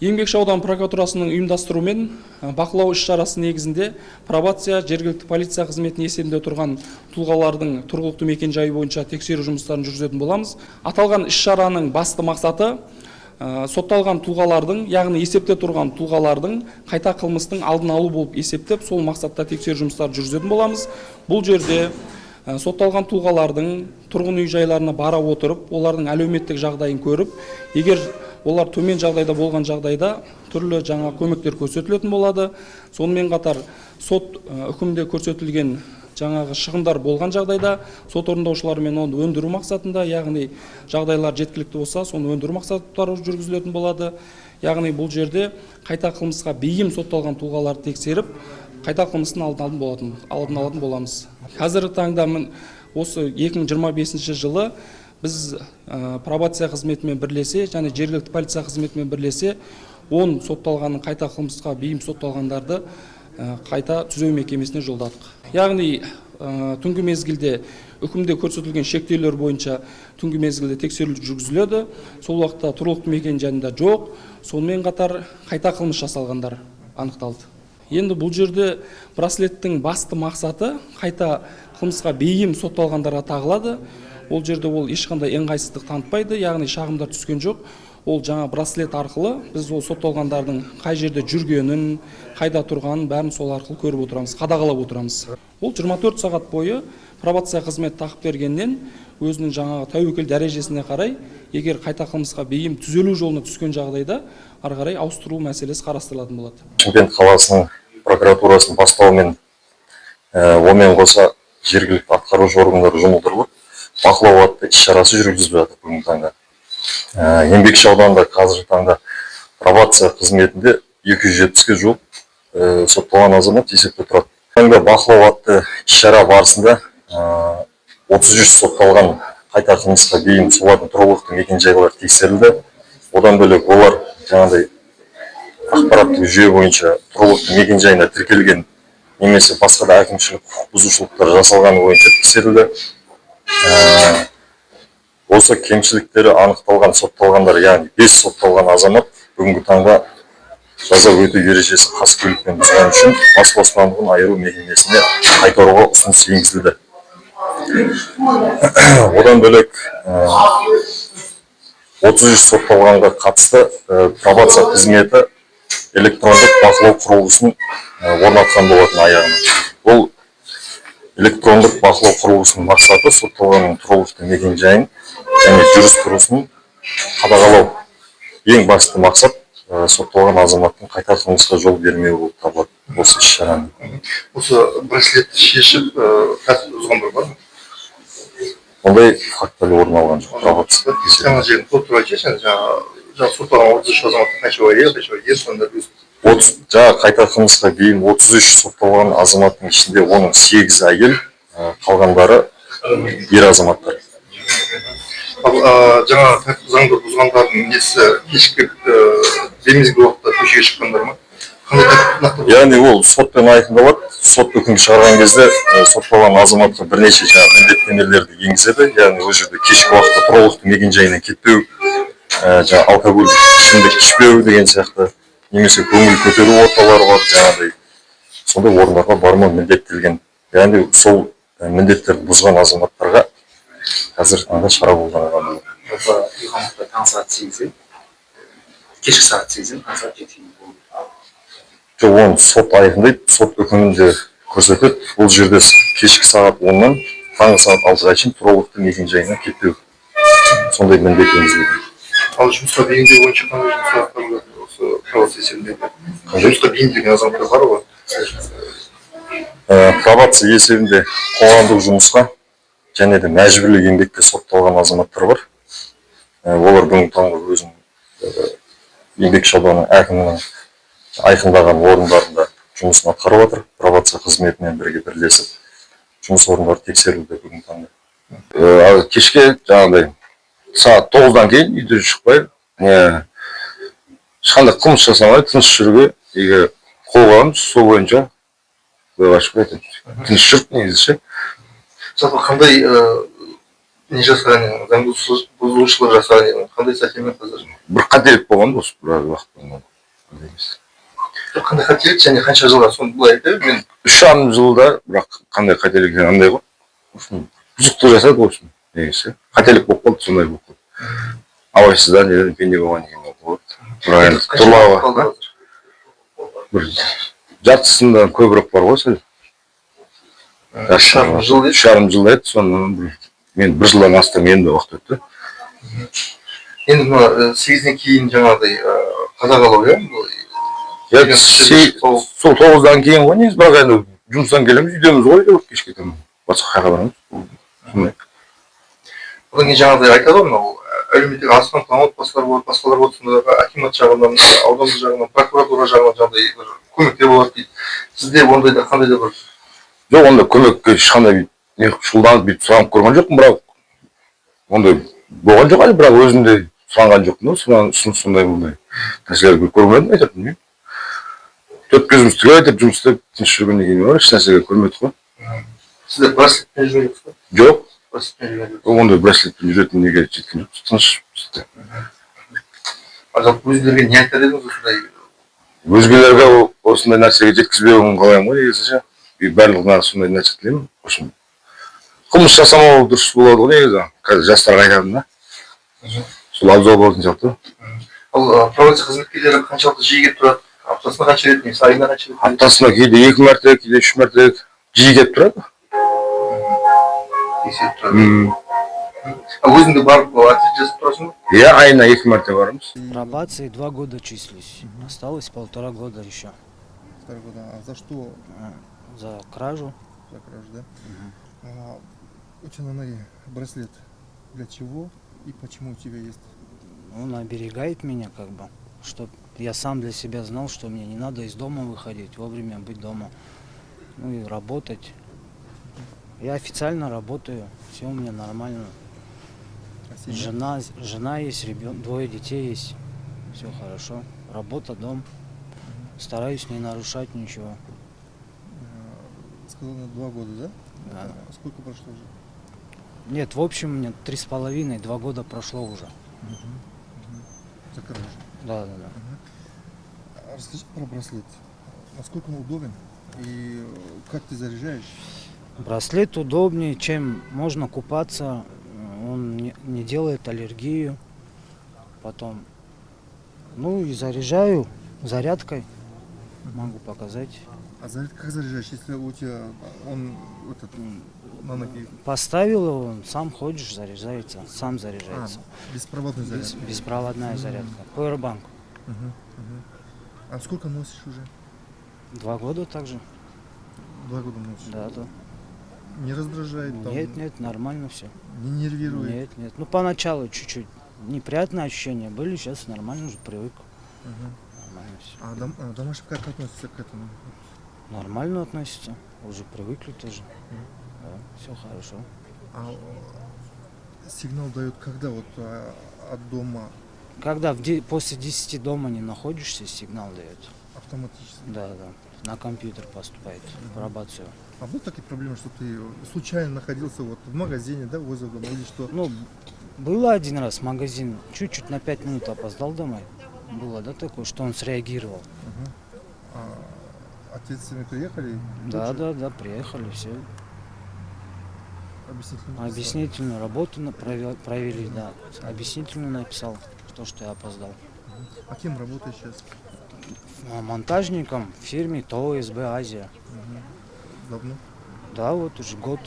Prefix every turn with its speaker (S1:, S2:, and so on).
S1: Еңбекші ауданы прокуратурасының ұйымдастыруымен бақылау іс-шарасы негізінде пробация жергілікті полиция қызметінің есебінде тұрған тұлғалардың тұрғылықты мекен-жайы бойынша тексеру жұмыстарын жүргізетін боламыз. Аталған іс-шараның басты мақсаты сотталған тұлғалардың, яғни есепте тұрған тұлғалардың қайта қылмыстың алдын алу болып есептеп, сол мақсатта тексеру жұмыстарын жүргізетін боламыз. Бұл жерде сотталған тұлғалардың тұрғын үй жайларына бара отырып, олардың әлеуметтік жағдайын көріп, егер олар төмен жағдайда болған жағдайда түрлі жаңа көмектер көрсетілетін болады. Сонымен қатар сот үкімде көрсетілген жаңағы шығындар болған жағдайда сот орындаушыларымен оны өндіру мақсатында, яғни жағдайлар жеткілікті болса, соны өндіру мақсаттары жүргізілетін болады. Яғни бұл жерде қайта қылмысқа бейім сотталған тұлғаларды тексеріп, қайта қылмыстың алдын алатын боламыз. Қазіргі таңда осы 2025 жылы біз пробация қызметімен бірлесе, және жергілікті полиция қызметімен бірлесе 10 сотталғанның қайта қылмысқа бейім сотталғандарды қайта түзеу мекемесіне жолдадық. Яғни түнгі мезгілде үкімде көрсетілген шектеулер бойынша түнгі мезгілде тексеру жүргізіледі. Сол уақытта тұрғылықты мекен-жайында жоқ, сонымен қатар қайта қылмыс жасалғандар анықталды. Енді бұл жерде браслеттің басты мақсаты қайта қылмысқа бейім сотталғандарға тағылады. Ол жерде ол ешқандай ыңғайсыздық танытпайды, яғни шағымдар түскен жоқ. Ол жаңа браслет арқылы біз ол сотталғандардың қай жерде жүргенін, қайда тұрғанын бәрін сол арқылы көріп отырамыз, қадағалап отырамыз. Ол 24 сағат бойы пробация қызмет тағып бергеннен өзінің жаңағы тәуекел дәрежесіне қарай, егер қайта қылмысқа бейім түзелу жолына түскен жағдайда ары қарай ауыстыру мәселесі қарастырылатын болады.
S2: Шымкент қаласының прокуратурасының бастауымен онымен қоса жергілікті атқарушы органдар жұмылдырылып, бақылау атты іс-шарасы жүргізіліп жатыр бүгінгі таңда. Еңбекші ауданында қазіргі таңда пробация қызметінде 270-ге жуық сотталған азамат есепте тұрады. Таңда бақылау атты іс-шара барысында 33 сотталған қайта қылмысқа бейім солардың тұрғылықты мекен-жайлары тексерілді. Одан бөлек олар жаңағыдай ақпараттық жүйе бойынша тұрғылықты мекен-жайына тіркелген немесе басқа да әкімшілік құқық бұзушылықтар жасалғаны бойынша тексерілді. Осы кемшіліктері анықталған сотталғандар, яғни 5 сотталған азамат бүгінгі таңда жаза өтеу ережесі қаскөйлікпен бұзғаны үшін бас бостандығын айыру мекемесіне қайтаруға ұсыныс енгізілді. Одан бөлек 33 сотталғанға қатысты пробация қызметі электрондық бақылау құрылғысын орнатқан болатын аяғына. Бұл электрондық бақылау құрылғысының мақсаты сотталғанның тұрғылықты мекен-жайын және жүріс-тұрысын қадағалау. Ең басты мақсат сотталған азаматтың қайта қылмысқа жол бермеуі болып табылады осы іс-шараның.
S3: Осы браслетті шешіп тәртіп бұзғандар бар ма?
S2: Ондай фактілер орын алған жоқ.
S3: Жаңа жерін толтырып айтшы, жаңа сотталған 33 азаматтың қаншауы ер, қаншауы ер, сонда
S2: жаңа қайта қылмысқа бейім 33 сотталған азаматтың ішінде оның 8 әйел, қалғандары ер азаматтар.
S3: Жаңа тәртіп заңды бұзғандардың несі кешкі беймезгіл уақытта көшеге шыққандар ма?
S2: Яғни ол сотпен айқындалады. Сот үкім шығарған кезде сотталған азаматқа бірнеше міндеттемелерді енгізеді. Яғни ол жерде кешкі уақытта тұрғылықты мекен-жайына кетпеу, алкоголь ішімдік ішпеу деген сияқты, немесе көңіл көтеру орталары бар, жаңағыдай сондай орындарға бармау міндеттелген. Яғни сол міндеттерді бұзған азаматтарға қазір таңда шара қолданылған болады.
S4: Ұйғанлықта таң сағат 8-ден, кешкі сағат 8-ден таң сағат 7-ге болды.
S2: Жоқ, оны сот айқындайды, сот үкімінде көрсетеді. Бұл жерде кешкі сағат 10-нан таңғы сағат 6-ға шейін тұрғылықты мекен-жайына кетпеу. Сондай міндет енгізілген.
S3: Ал жұмысқа бейімдеу бойынша қандай жұмыстар атқарылады осы пробация есебінде? Жұмысқа бейімделген азаматтар бар ғой?
S2: Пробация есебінде қоғамдық жұмысқа және де мәжбүрлі еңбекке сотталған азаматтар бар. Олар бүгінгі таңда өзінің еңбекші ауданының әкімінің айқындаған орындарында жұмысын атқарып жатыр. Пробация қызметімен бірге бірлесіп жұмыс орындары тексерілді бүгінгі таңда.
S5: Кешке жаңағыдай сағат 9-дан кейін үйден шықпай, ешқандай қылмыс жасамай, тыныш жүруге қолғанымыз, сол бойынша ашып айтады. Тыныш жүріп негізі.
S3: Жалпы қандай не жасаған, заң бұзушылық жасаған, қандай статьямен қазір?
S5: Бір қателік болған осы бір уақыт болған. ондай емес.
S3: Қандай қателік және қанша жылға соны былай айта бер, мен
S5: 3,5 жылда, бірақ қандай қателік екені андай ғой. В общем, бұзықтық жасады, в общем, негізі. Қателік болып қалды, сондай болып қалды. Абайсызда неден пенде болған екен болып қалды. Бірақ енді тұрлауға бір жартысында көбірек бар ғой сәл.
S3: 3,5 жыл дейді.
S5: 3,5 жыл еді, соны мен 1 жылдан астам енді уақыт өтті.
S3: Енді мына 8-ден кейін жаңағыдай қадағалау, иә?
S5: Сол 9-дан кейін ғой негізі, бірақ енді жұмыстан келеміз, үйдеміз ғой, деп кешке там басқа қайға барамыз. Сондай.
S3: Одан кейін жаңағыдай айтады ғой, мынау әлеуметтік аз қамтылған отбасылар болады, басқалар болады, сонда акимат жағынан, аудан жағынан, прокуратура жағынан жаңағыдай бір көмектер болады дейді. Сізде ондайда қандай да бір
S5: Жоқ, онда көмекке ешқандай шұғылданып бүйтіп сұранып көрген жоқпын, бірақ ондай болған жоқ әлі, бірақ өзімде сұранған жоқпын, сондай нәрселер көрмедім, айтып білмеймін. Төрт көзіміз түгел айтып жұмыс істеп, тыныш жүргеннен кейін бар, еш нәрсеге көрмедік қой.
S3: сізде браслетпен жүрген жоқсыз ба?
S5: Жоқ,
S3: Браслетпен жүрген жоқсыз.
S5: ондай браслетпен жүретін неге жеткен жоқ, тыныш істе.
S3: Жалпы өздеріңізге не айтар едіңіз осындай?
S5: Өзгелерге осындай нәрсеге жеткізбеуін қалаймын ғой, негізі. Барлығына сондай нәрсе тілеймін. В общем, қылмыс жасамау дұрыс болады ғой негізі. Қазір жастарға айтамын да. Сол абзал болатын сияқты.
S3: Ал пробация қызметкерлері қаншалықты жиі келіп тұрады? Аптасына қанша рет, немесе айына қанша рет?
S5: Аптасына кейде 2 мәрте, кейде 3 мәрте жиі келіп тұрады.
S3: Тексеріп тұрады. Ал өзіңде барып ответ жазып тұрасың ба?
S5: Иә, айына 2 мәрте барамыз.
S6: Пробации 2 года числюсь. Осталось 1,5 года еще.
S7: 2 года. А за что?
S6: За кражу.
S7: За кражу, да? У тебя на ноге браслет. Для чего и почему у тебя есть?
S6: Он оберегает меня, как бы, чтобы я сам для себя знал, что мне не надо из дома выходить, вовремя быть дома. Ну и работать. Я официально работаю, все у меня нормально.
S7: А
S6: Жена есть, ребенок, 2 детей есть. Все хорошо. Работа, дом. Стараюсь не нарушать ничего.
S7: Сказал на 2 года, да?
S6: Да.
S7: А сколько прошло уже?
S6: Нет, в общем, мне 3,5, 2 года прошло уже.
S7: За кражу.
S6: Да.
S7: А расскажи про браслет. Насколько он удобен и как ты заряжаешь?
S6: Браслет удобнее, чем можно купаться. Он не делает аллергию. Потом, ну и заряжаю зарядкой. Могу показать.
S7: А как заряжаешь, если у тебя он на ноге?
S6: Поставил его, он сам ходишь, заряжается, сам заряжается.
S7: Беспроводный заряд.
S6: Беспроводная зарядка. Powerbank.
S7: А сколько носишь уже?
S6: 2 года также.
S7: 2 года носишь?
S6: Да.
S7: Не раздражает? Там,
S6: Нет, нормально все.
S7: Не нервирует?
S6: Нет. Ну поначалу чуть-чуть неприятные ощущения были, сейчас нормально уже привык. Нормально все.
S7: А домашний как относится к этому?
S6: Нормально относятся, уже привыкли тоже. Да, все хорошо.
S7: А сигнал дает когда вот от дома
S6: Когда после 10 дома не находишься, сигнал дает.
S7: автоматически?
S6: Да. На компьютер поступает, в пробацию.
S7: А были такие проблемы, что ты случайно находился вот в магазине, да, возле дома, или что?
S6: Ну, было один раз магазин, чуть-чуть на 5 минут опоздал домой. Было, да, такое, что он среагировал.
S7: А ответственные приехали?
S6: Да, приехали, все. Объяснительную работу провели, да. Объяснительную написал, что я опоздал.
S7: А кем работаешь сейчас?
S6: Монтажником в фирме ТО СБ Азия.
S7: Давно?
S6: Да, вот уже год.